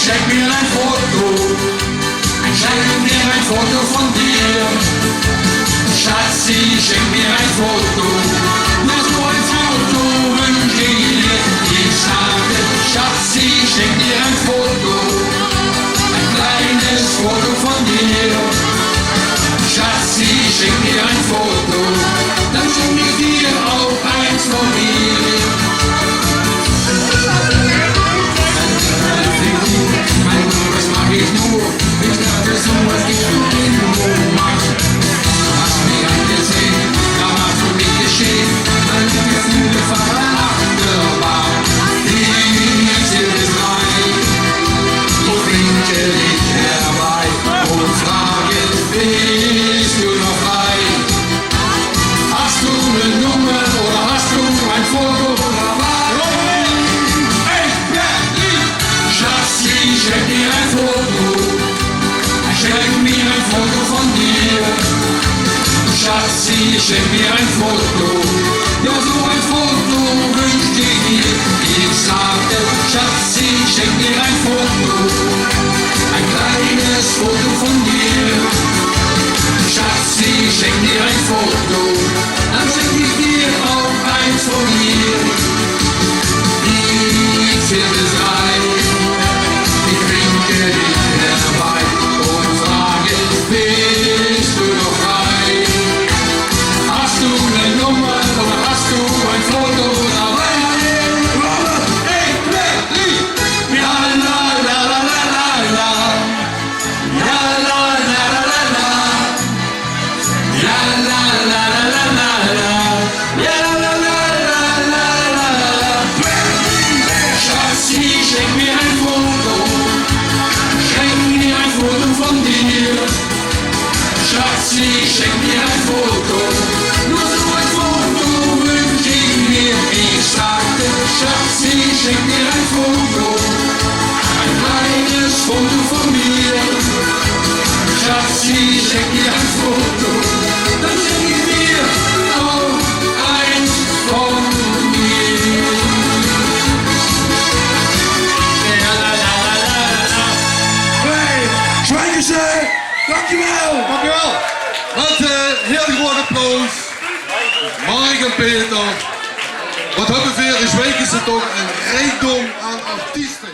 Schenk mir ein Foto, schenk mir ein Foto von dir. Schatzi, schenk mir ein Foto, nur so ein Foto wünsch ich dir. Ich sage, Schatzi, schenk mir ein Foto, ein kleines Foto von dir. Schatzi, schenk mir ein Foto, dann schenk ich dir auch eins von mir. Schatzi, schenk mir ein Foto, ja so ein Foto wünsch ich dir. Ich sagte, Schatzi, schenk mir ein Foto, ein kleines Foto von dir. Schatzi, schenk mir ein Foto, dann schenk ich dir auch eins von mir. Ich werde sein, ich winke dich herbei und frage, bist du noch frei? Hast du eine Nummer oder hast du ein Foto dabei? Hey, Blackie! Ja, la, la, la, la, la, la. Ja, la, la, la, la, la. Ja, la, la, la, la, la, la. Ja, la, la, la, la, la, la. Schatzi, schenk mir ein Foto. Schenk mir ein Foto von dir. Schatzi, schenk mir ein Foto. Nur so ein Foto wünsch ich mir. Ich sagte, Schatzi, schenk mir ein Foto. Ein kleines Foto von mir. Schatzi, schenk mir ein Foto. Dann schenk ich dir auch eins von mir. Ja, la, la, la, la, la. Hey, Schweigersen, dankjewel! Dankjewel. Wat heel groot applaus. Mark en Peter. Wat hebben we weer? Is weken ze toch een rijkdom aan artiesten.